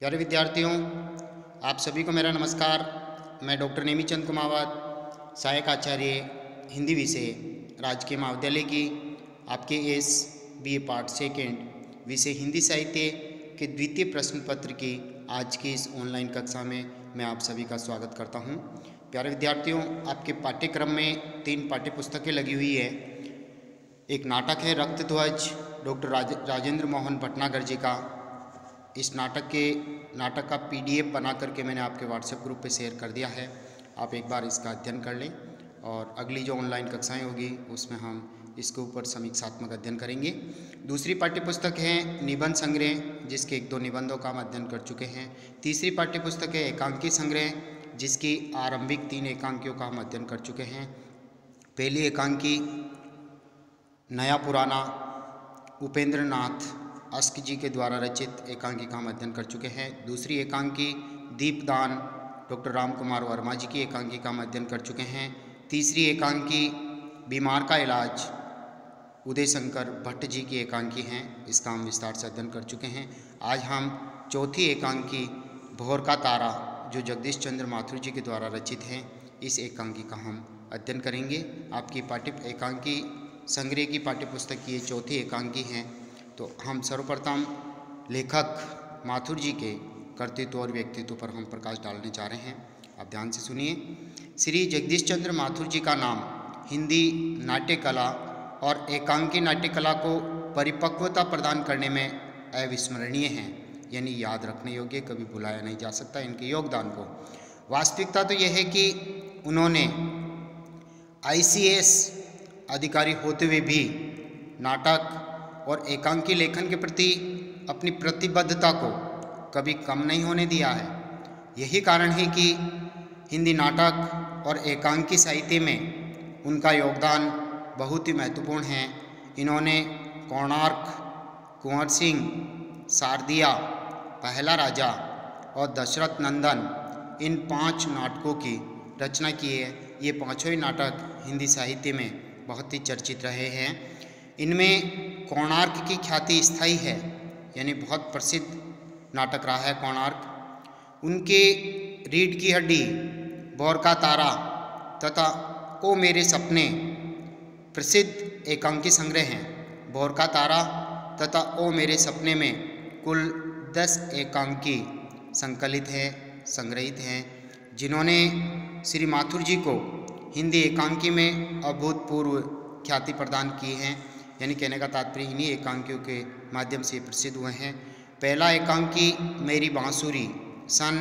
प्यारे विद्यार्थियों, आप सभी को मेरा नमस्कार। मैं डॉक्टर नेमीचंद कुमावत, सहायक आचार्य हिंदी विषय, राजकीय महाविद्यालय की आपके इस BA पार्ट सेकेंड विषय हिंदी साहित्य के द्वितीय प्रश्न पत्र की आज की इस ऑनलाइन कक्षा में मैं आप सभी का स्वागत करता हूं। प्यारे विद्यार्थियों, आपके पाठ्यक्रम में 3 पाठ्य पुस्तकें लगी हुई है। एक नाटक है रक्त ध्वज, डॉक्टर राजेंद्र मोहन भटनागर जी का। इस नाटक का PDF बना करके मैंने आपके व्हाट्सएप ग्रुप पे शेयर कर दिया है। आप एक बार इसका अध्ययन कर लें और अगली जो ऑनलाइन कक्षाएं होगी उसमें हम इसके ऊपर समीक्षात्मक अध्ययन करेंगे। दूसरी पाठ्यपुस्तक है निबंध संग्रह, जिसके 1-2 निबंधों का हम अध्ययन कर चुके हैं। तीसरी पाठ्यपुस्तक है एकांकी संग्रह, जिसकी आरंभिक 3 एकांकियों का हम अध्ययन कर चुके हैं। पहली एकांकी नया पुराना, उपेंद्र नाथ अस्क जी के द्वारा रचित एकांकी का हम अध्ययन कर चुके हैं। दूसरी एकांकी दीपदान, डॉक्टर राम कुमार वर्मा जी की एकांकी का हम अध्ययन कर चुके हैं। तीसरी एकांकी बीमार का इलाज, उदय शंकर भट्ट जी की एकांकी हैं, इसका हम विस्तार से अध्ययन कर चुके हैं। आज हम चौथी एकांकी भोर का तारा, जो जगदीश चंद्र माथुर जी के द्वारा रचित है, इस एकांकी का हम अध्ययन करेंगे। आपकी एकांकी संग्रह की पाठ्यपुस्तक की ये चौथी एकांकी हैं। तो हम सर्वप्रथम लेखक माथुर जी के कर्तृत्व और व्यक्तित्व पर हम प्रकाश डालने जा रहे हैं। आप ध्यान से सुनिए। श्री जगदीश चंद्र माथुर जी का नाम हिंदी नाट्य कला और एकांकी नाट्य कला को परिपक्वता प्रदान करने में अविस्मरणीय है, यानी याद रखने योग्य, कभी भुलाया नहीं जा सकता इनके योगदान को। वास्तविकता तो यह है कि उन्होंने ICS अधिकारी होते हुए भी नाटक और एकांकी लेखन के प्रति अपनी प्रतिबद्धता को कभी कम नहीं होने दिया है। यही कारण है कि हिंदी नाटक और एकांकी साहित्य में उनका योगदान बहुत ही महत्वपूर्ण है। इन्होंने कोणार्क, कुंवर सिंह, शारदिया, पहला राजा और दशरथ नंदन, इन 5 नाटकों की रचना की है। ये पाँचों ही नाटक हिंदी साहित्य में बहुत ही चर्चित रहे हैं। इनमें कोणार्क की ख्याति स्थायी है, यानी बहुत प्रसिद्ध नाटक रहा है कोणार्क। उनके रीढ़ की हड्डी, भोर का तारा तथा ओ मेरे सपने प्रसिद्ध एकांकी संग्रह हैं। भोर का तारा तथा ओ मेरे सपने में कुल 10 एकांकी संकलित हैं, संग्रहित हैं, जिन्होंने श्री माथुर जी को हिंदी एकांकी में अभूतपूर्व ख्याति प्रदान की है। यानी कहने का तात्पर्य इन्हीं एकांकियों के माध्यम से प्रसिद्ध हुए हैं। पहला एकांकी मेरी बांसुरी सन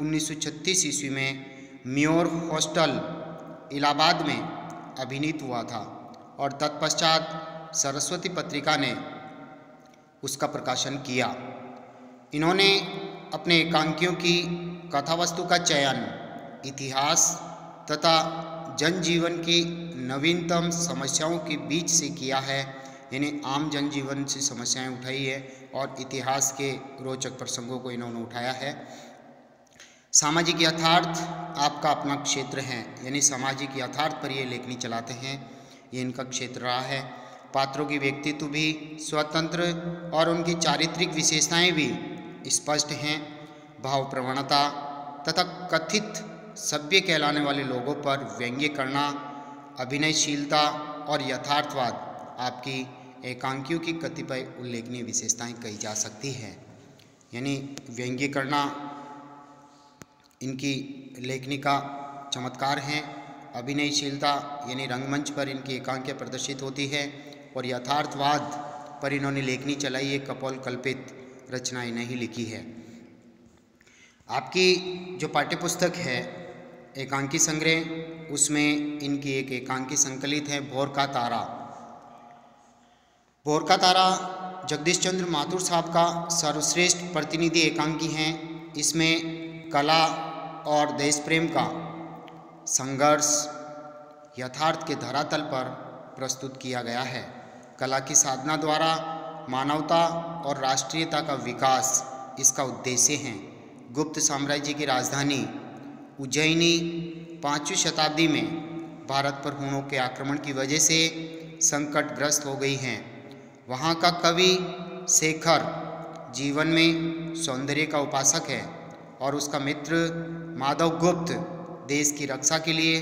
1936 ईस्वी में म्योर हॉस्टल इलाहाबाद में अभिनीत हुआ था और तत्पश्चात सरस्वती पत्रिका ने उसका प्रकाशन किया। इन्होंने अपने एकांकियों की कथावस्तु का चयन इतिहास तथा जनजीवन की नवीनतम समस्याओं के बीच से किया है, यानी आम जनजीवन से समस्याएं उठाई है और इतिहास के रोचक प्रसंगों को इन्होंने उठाया है। सामाजिक यथार्थ आपका अपना क्षेत्र है, यानी सामाजिक यथार्थ पर ये लेखनी चलाते हैं, ये इनका क्षेत्र रहा है। पात्रों की व्यक्तित्व भी स्वतंत्र और उनकी चारित्रिक विशेषताएं भी स्पष्ट हैं। भाव प्रवणता तथा कथित सभ्य कहलाने वाले लोगों पर व्यंग्य करना, अभिनयशीलता और यथार्थवाद आपकी एकांकियों की कतिपय उल्लेखनीय विशेषताएं कही जा सकती हैं। यानी व्यंग्य करना इनकी लेखनी का चमत्कार है। अभिनयशीलता यानी रंगमंच पर इनकी एकांकियाँ प्रदर्शित होती है और यथार्थवाद पर इन्होंने लेखनी चलाई है, कपोल कल्पित रचनाएं नहीं लिखी है। आपकी जो पाठ्यपुस्तक है एकांकी संग्रह, उसमें इनकी एक एकांकी संकलित है भोर का तारा। भोर का तारा जगदीश चंद्र माथुर साहब का सर्वश्रेष्ठ प्रतिनिधि एकांकी हैं। इसमें कला और देश प्रेम का संघर्ष यथार्थ के धरातल पर प्रस्तुत किया गया है। कला की साधना द्वारा मानवता और राष्ट्रीयता का विकास इसका उद्देश्य है। गुप्त साम्राज्य की राजधानी उज्जैनी 5वीं शताब्दी में भारत पर हुणों के आक्रमण की वजह से संकटग्रस्त हो गई हैं। वहाँ का कवि शेखर जीवन में सौंदर्य का उपासक है और उसका मित्र माधव गुप्त देश की रक्षा के लिए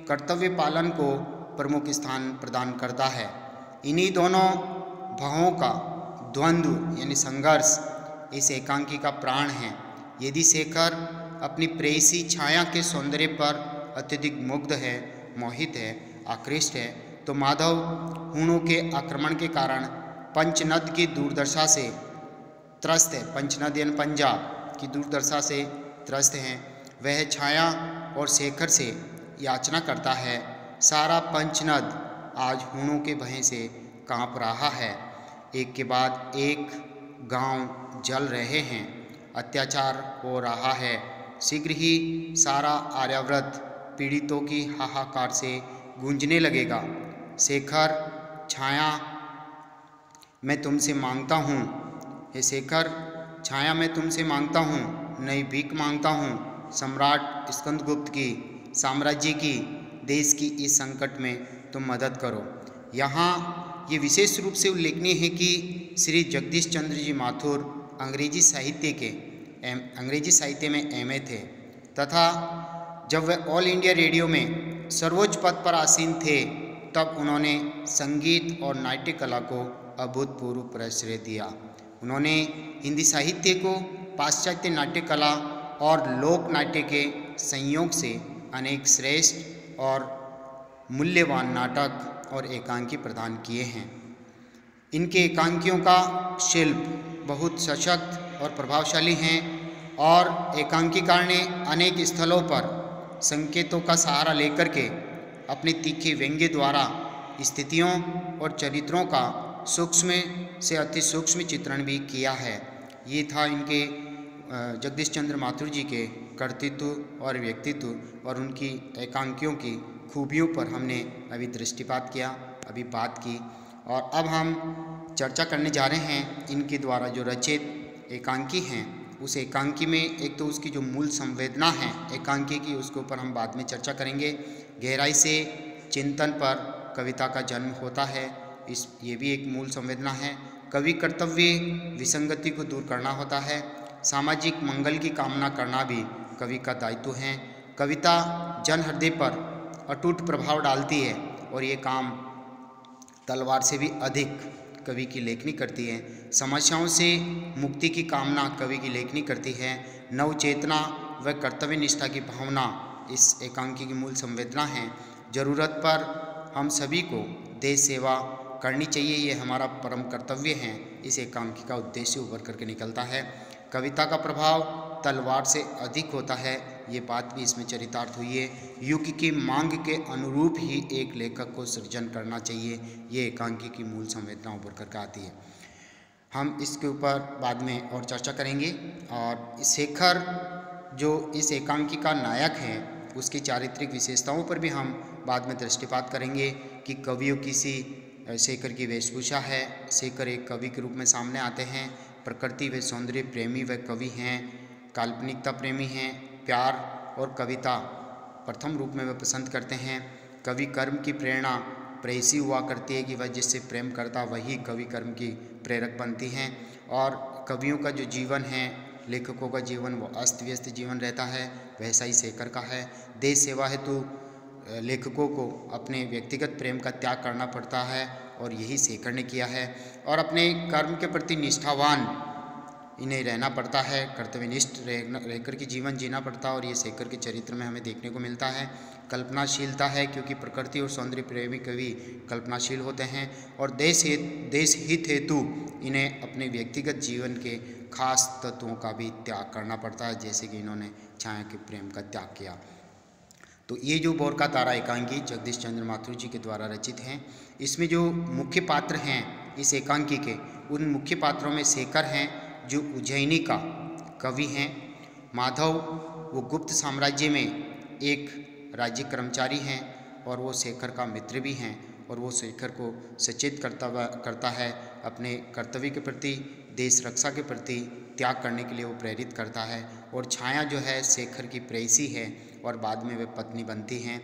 कर्तव्य पालन को प्रमुख स्थान प्रदान करता है। इन्हीं दोनों भावों का द्वंद्व यानी संघर्ष इस एकांकी का प्राण है। यदि शेखर अपनी प्रेयसी छाया के सौंदर्य पर अत्यधिक मुग्ध है, मोहित है, आकृष्ट है, तो माधव हूणों के आक्रमण के कारण पंचनद की दुर्दशा से त्रस्त है। पंचनद यानी पंजाब की दुर्दशा से त्रस्त हैं। वह छाया और शेखर से याचना करता है। सारा पंचनद आज हूणों के भय से कांप रहा है। एक के बाद एक गांव जल रहे हैं, अत्याचार हो रहा है। शीघ्र ही सारा आर्यावर्त पीड़ितों की हाहाकार से गूंजने लगेगा। शेखर, छाया मैं तुमसे मांगता हूँ, हे शेखर, छाया मैं तुमसे मांगता हूँ, नई भीख मांगता हूँ। सम्राट स्कंदगुप्त की साम्राज्य की देश की इस संकट में तुम मदद करो। यहाँ ये विशेष रूप से उल्लेखनीय है कि श्री जगदीश चंद्र जी माथुर अंग्रेजी साहित्य में एमए थे तथा जब वे ऑल इंडिया रेडियो में सर्वोच्च पद पर आसीन थे तब उन्होंने संगीत और नाट्य कला को अभूतपूर्व प्रश्रय दिया। उन्होंने हिंदी साहित्य को पाश्चात्य नाट्य कला और लोक नाट्य के संयोग से अनेक श्रेष्ठ और मूल्यवान नाटक और एकांकी प्रदान किए हैं। इनके एकांकियों का शिल्प बहुत सशक्त और प्रभावशाली हैं और एकांकीकार ने अनेक स्थलों पर संकेतों का सहारा लेकर के अपने तीखे व्यंग्य द्वारा स्थितियों और चरित्रों का सूक्ष्म से अति सूक्ष्म चित्रण भी किया है। ये था इनके जगदीश चंद्र माथुर जी के कर्तृत्व और व्यक्तित्व और उनकी एकांकियों की खूबियों पर हमने अभी दृष्टिपात किया, अभी बात की। और अब हम चर्चा करने जा रहे हैं इनके द्वारा जो रचित एकांकी हैं। उस एकांकी में एक तो उसकी जो मूल संवेदना है एकांकी की, उसके ऊपर हम बाद में चर्चा करेंगे। गहराई से चिंतन पर कविता का जन्म होता है, ये भी एक मूल संवेदना है। कवि कर्तव्य विसंगति को दूर करना होता है। सामाजिक मंगल की कामना करना भी कवि का दायित्व है। कविता जन हृदय पर अटूट प्रभाव डालती है और ये काम तलवार से भी अधिक कवि की लेखनी करती है। समस्याओं से मुक्ति की कामना कवि की लेखनी करती है। नव चेतना व कर्तव्य निष्ठा की भावना इस एकांकी की मूल संवेदना है। जरूरत पर हम सभी को देश सेवा करनी चाहिए, ये हमारा परम कर्तव्य है। इस एकांकी का उद्देश्य उभर करके निकलता है। कविता का प्रभाव तलवार से अधिक होता है, ये बात भी इसमें चरितार्थ हुई है। युग की मांग के अनुरूप ही एक लेखक को सृजन करना चाहिए, ये एकांकी की मूल संवेदना उभर करके आती है। हम इसके ऊपर बाद में और चर्चा करेंगे। और शेखर जो इस एकांकी का नायक है उसकी चारित्रिक विशेषताओं पर भी हम बाद में दृष्टिपात करेंगे कि कवियों किसी शेखर की वेशभूषा है। शेखर एक कवि के रूप में सामने आते हैं। प्रकृति व सौंदर्य प्रेमी व कवि हैं, काल्पनिकता प्रेमी हैं, प्यार और कविता प्रथम रूप में वे पसंद करते हैं। कवि कर्म की प्रेरणा प्रेयसी हुआ करती है कि वह जिससे प्रेम करता वही कवि कर्म की प्रेरक बनती हैं। और कवियों का जो जीवन है, लेखकों का जीवन, वो अस्त व्यस्त जीवन रहता है, वैसा ही शेखर का है। देश सेवा हेतु लेखकों को अपने व्यक्तिगत प्रेम का त्याग करना पड़ता है और यही शेखर ने किया है। और अपने कर्म के प्रति निष्ठावान इन्हें रहना पड़ता है, कर्तव्यनिष्ठ रहकर के जीवन जीना पड़ता है और ये शेखर के चरित्र में हमें देखने को मिलता है। कल्पनाशीलता है क्योंकि प्रकृति और सौंदर्य प्रेमी कवि कल्पनाशील होते हैं। और देश हित हेतु इन्हें अपने व्यक्तिगत जीवन के खास तत्वों का भी त्याग करना पड़ता है, जैसे कि इन्होंने छाया के प्रेम का त्याग किया। तो ये जो बोर का तारा एकांकी जगदीश चंद्र माथुर जी के द्वारा रचित हैं, इसमें जो मुख्य पात्र हैं इस एकांकी के, उन मुख्य पात्रों में शेखर हैं जो उज्जैनी का कवि हैं। माधव वो गुप्त साम्राज्य में एक राज्य कर्मचारी हैं और वो शेखर का मित्र भी हैं और वो शेखर को सचेत करता है, अपने कर्तव्य के प्रति, देश रक्षा के प्रति त्याग करने के लिए वो प्रेरित करता है। और छाया जो है शेखर की प्रेयसी है और बाद में वे पत्नी बनती हैं।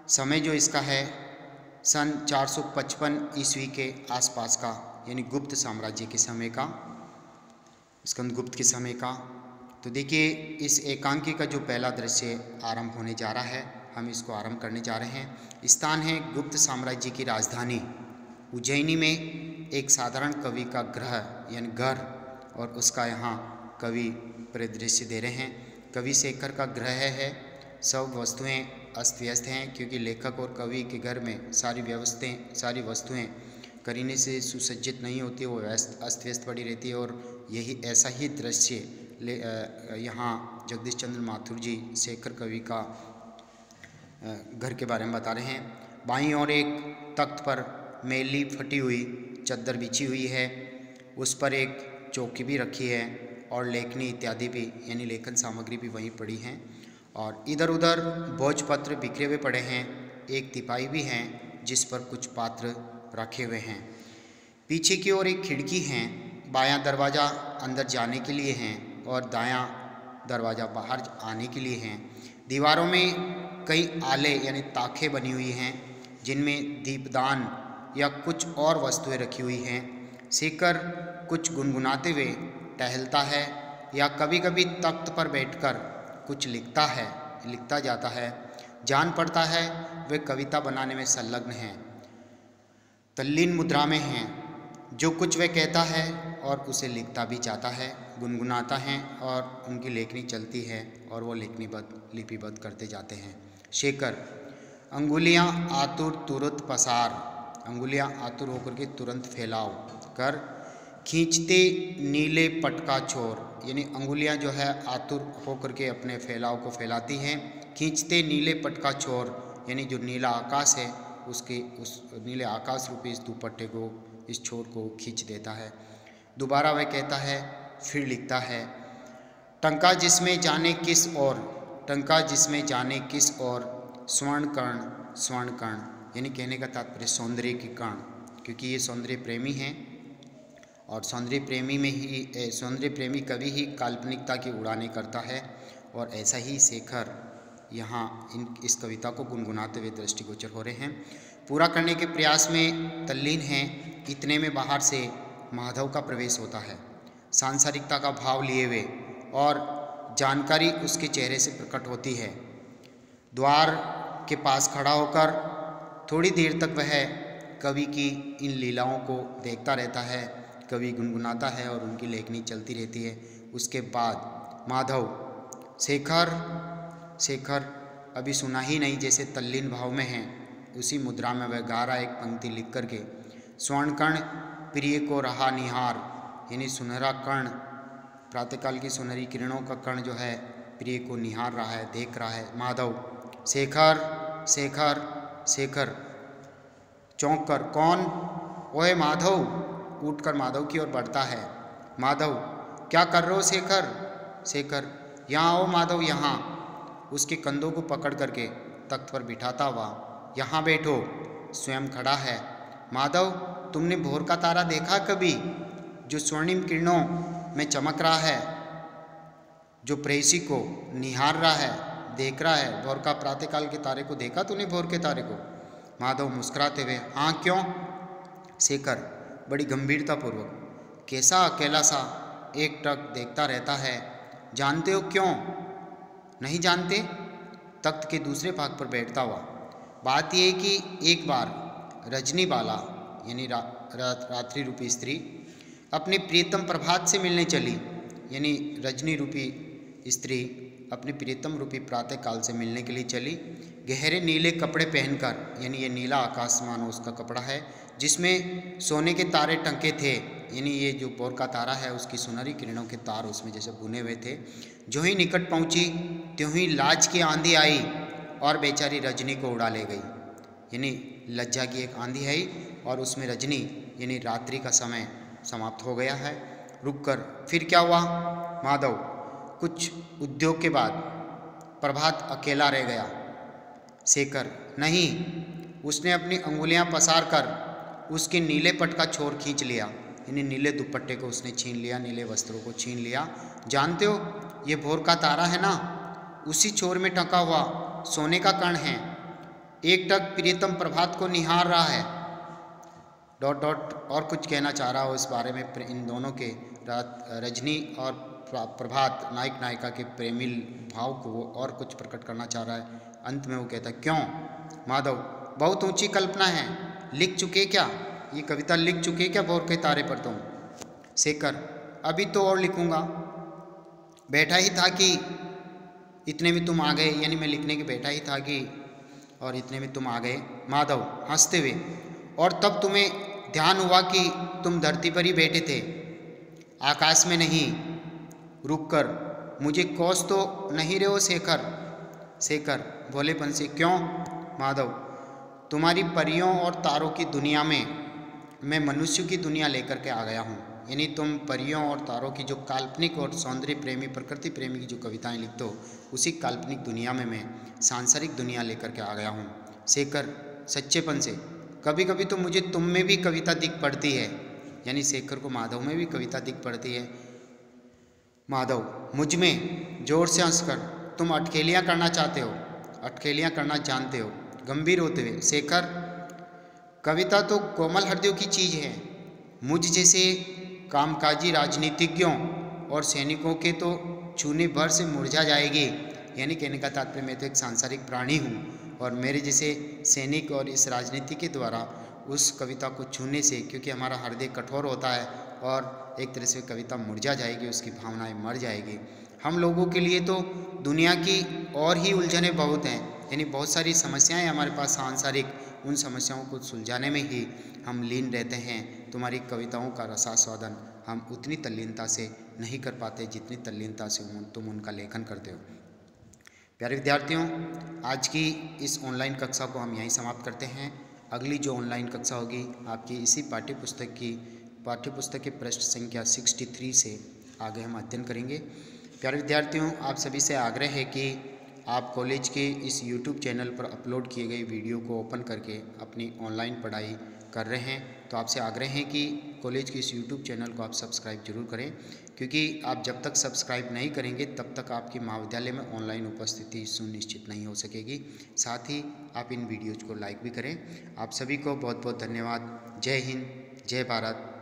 समय जो इसका है सन 455 ईस्वी के आसपास का, यानी गुप्त साम्राज्य के समय का स्कंदगुप्त के समय का। तो देखिए इस एकांकी का जो पहला दृश्य आरंभ होने जा रहा है, हम इसको आरंभ करने जा रहे हैं। स्थान है गुप्त साम्राज्य की राजधानी उज्जैनी में एक साधारण कवि का गृह यानी घर, और उसका यहाँ कवि परिदृश्य दे रहे हैं। कवि शेखर का गृह है। सब वस्तुएं अस्त व्यस्त हैं क्योंकि लेखक और कवि के घर में सारी वस्तुएं करीने से सुसज्जित नहीं होती, वो अस्त व्यस्त पड़ी रहती है। और यही ऐसा ही दृश्य यहाँ जगदीश चंद्र माथुर जी शेखर कवि का घर के बारे में बता रहे हैं। बाईं ओर एक तख्त पर मैली फटी हुई चद्दर बिछी हुई है, उस पर एक चौकी भी रखी है और लेखनी इत्यादि भी यानी लेखन सामग्री भी वहीं पड़ी हैं। और इधर उधर भोजपत्र बिखरे हुए पड़े हैं। एक तिपाई भी हैं जिस पर कुछ पात्र रखे हुए हैं। पीछे की ओर एक खिड़की है। बायां दरवाज़ा अंदर जाने के लिए है और दायां दरवाज़ा बाहर आने के लिए है। दीवारों में कई आले यानी ताखें बनी हुई हैं जिनमें दीपदान या कुछ और वस्तुएं रखी हुई हैं। शेखर कुछ गुनगुनाते हुए टहलता है या कभी कभी तख्त पर बैठकर कुछ लिखता जाता है। जान पड़ता है वे कविता बनाने में संलग्न हैं, तल्लीन मुद्रा में हैं। जो कुछ वे कहता है और उसे लिखता भी जाता है, गुनगुनाता है और उनकी लेखनी चलती है और वो लिपिबद्ध करते जाते हैं। शेखर अंगुलियां आतुर तुरंत पसार, अंगुलियां आतुर होकर के तुरंत फैलाव कर, खींचते नीले पटका छोर, यानी अंगुलियां जो है आतुर होकर के अपने फैलाव को फैलाती हैं। खींचते नीले पटका छोर यानी जो नीला आकाश है उस नीले आकाश रूपी इस दुपट्टे को, इस छोर को खींच देता है। दोबारा वह कहता है, फिर लिखता है, टंका जिसमें जाने किस और, टंका जिसमें जाने किस और, स्वर्ण कर्ण यानी कहने का तात्पर्य सौंदर्य की कण, क्योंकि ये सौंदर्य प्रेमी हैं और सौंदर्य प्रेमी कवि ही काल्पनिकता की उड़ानें करता है। और ऐसा ही शेखर यहाँ इस कविता को गुनगुनाते हुए दृष्टिगोचर हो रहे हैं। पूरा करने के प्रयास में तल्लीन हैं। इतने में बाहर से माधव का प्रवेश होता है, सांसारिकता का भाव लिए हुए, और जानकारी उसके चेहरे से प्रकट होती है। द्वार के पास खड़ा होकर थोड़ी देर तक वह कवि की इन लीलाओं को देखता रहता है। कवि गुनगुनाता है और उनकी लेखनी चलती रहती है। उसके बाद माधव शेखर अभी सुना ही नहीं, जैसे तल्लीन भाव में है, उसी मुद्रा में वह गा रहा एक पंक्ति लिख करके, स्वर्णकर्ण प्रिय को रहा निहार, यानी सुनहरा कर्ण, प्रातःकाल की सुनहरी किरणों का कर्ण जो है प्रिय को निहार रहा है, देख रहा है। माधव शेखर चौंक कर, कौन? ओए माधव, उठकर माधव की ओर बढ़ता है। माधव, क्या कर रहे हो शेखर, यहाँ आओ माधव, यहाँ। उसके कंधों को पकड़ करके तख्त पर बिठाता हुआ, यहाँ बैठो। स्वयं खड़ा है। माधव, तुमने भोर का तारा देखा कभी, जो स्वर्णिम किरणों में चमक रहा है, जो प्रेयसी को निहार रहा है, देख रहा है? भोर का प्रातःकाल के तारे को देखा तूने, भोर के तारे को? माधव मुस्कुराते हुए, हाँ क्यों? शेखर बड़ी गंभीरतापूर्वक, कैसा अकेला सा एकटक देखता रहता है, जानते हो क्यों? नहीं जानते? तख्त के दूसरे भाग पर बैठता हुआ, बात यह है कि एक बार रजनी बाला यानी रात्रि रूपी स्त्री अपने प्रियतम प्रभात से मिलने चली, यानी रजनी रूपी स्त्री अपने प्रियतम रूपी प्रातः काल से मिलने के लिए चली। गहरे नीले कपड़े पहनकर, यानी ये नीला आकाश मानो उसका कपड़ा है, जिसमें सोने के तारे टंके थे, यानी ये जो भोर का तारा है उसकी सुनहरी किरणों के तार उसमें जैसे बुने हुए थे। जो ही निकट पहुंची त्यों ही लाज की आंधी आई और बेचारी रजनी को उड़ा ले गई, यानी लज्जा की एक आंधी आई और उसमें रजनी यानी रात्रि का समय समाप्त हो गया है। रुककर फिर क्या हुआ? माधव, कुछ उद्योग के बाद प्रभात अकेला रह गया। शेखर, नहीं, उसने अपनी अंगुलियां पसार कर उसके नीले पट का छोर खींच लिया, यानी नीले दुपट्टे को उसने छीन लिया, नीले वस्त्रों को छीन लिया। जानते हो ये भोर का तारा है ना, उसी छोर में टका हुआ सोने का कण है, एक टक प्रियतम प्रभात को निहार रहा है। डॉट डॉट और कुछ कहना चाह रहा हो इस बारे में इन दोनों के रजनी और प्रभात नायक नायिका के प्रेमी भाव को वो और कुछ प्रकट करना चाह रहा है। अंत में वो कहता है, क्यों माधव, बहुत ऊंची कल्पना है, लिख चुके क्या? ये कविता लिख चुके क्या भोर के तारे पर तुम? शेखर, अभी तो और लिखूंगा, बैठा ही था कि इतने में तुम आ गए, यानी मैं लिखने के बैठा ही था कि और इतने में तुम आ गए। माधव हंसते हुए, और तब तुम्हें ध्यान हुआ कि तुम धरती पर ही बैठे थे, आकाश में नहीं। रुककर, मुझे कोस तो नहीं रहे हो शेखर? शेखर भोलेपन से, क्यों? माधव, तुम्हारी परियों और तारों की दुनिया में मैं मनुष्य की दुनिया लेकर के आ गया हूँ। यानी तुम परियों और तारों की जो काल्पनिक और सौंदर्य प्रेमी, प्रकृति प्रेमी की जो कविताएं लिखते हो, उसी काल्पनिक दुनिया में मैं सांसारिक दुनिया लेकर के आ गया हूँ। शेखर सच्चेपन से, कभी कभी तो मुझे तुम में भी कविता दिख पड़ती है। यानी शेखर को माधव में भी कविता दिख पड़ती है। माधव मुझ में जोर से हंसकर, तुम अटखेलियाँ करना चाहते हो, अटखेलियाँ करना जानते हो। गंभीर होते हुए, शेखर कविता तो कोमल हृदयों की चीज़ है, मुझ जैसे कामकाजी राजनीतिज्ञों और सैनिकों के तो छूने भर से मुरझा जाएगी। यानी कहने का तात्पर्य, मैं तो एक सांसारिक प्राणी हूँ और मेरे जैसे सैनिक और इस राजनीति के द्वारा उस कविता को छूने से, क्योंकि हमारा हृदय कठोर होता है और एक तरह से कविता मुरझा जाएगी, उसकी भावनाएं मर जाएगी। हम लोगों के लिए तो दुनिया की और ही उलझनें बहुत हैं, यानी बहुत सारी समस्याएं हमारे पास सांसारिक, उन समस्याओं को सुलझाने में ही हम लीन रहते हैं। तुम्हारी कविताओं का रसास्वादन हम उतनी तल्लीनता से नहीं कर पाते जितनी तल्लीनता से तुम उनका लेखन करते हो। प्यारे विद्यार्थियों, आज की इस ऑनलाइन कक्षा को हम यहीं समाप्त करते हैं। अगली जो ऑनलाइन कक्षा होगी आपकी इसी पाठ्यपुस्तक के पृष्ठ संख्या 63 से आगे हम अध्ययन करेंगे। प्यारे विद्यार्थियों, आप सभी से आग्रह है कि आप कॉलेज के इस YouTube चैनल पर अपलोड किए गए वीडियो को ओपन करके अपनी ऑनलाइन पढ़ाई कर रहे हैं, तो आपसे आग्रह है कि कॉलेज के इस YouTube चैनल को आप सब्सक्राइब जरूर करें, क्योंकि आप जब तक सब्सक्राइब नहीं करेंगे तब तक आपकी महाविद्यालय में ऑनलाइन उपस्थिति सुनिश्चित नहीं हो सकेगी। साथ ही आप इन वीडियोज़ को लाइक भी करें। आप सभी को बहुत बहुत धन्यवाद। जय हिंद, जय भारत।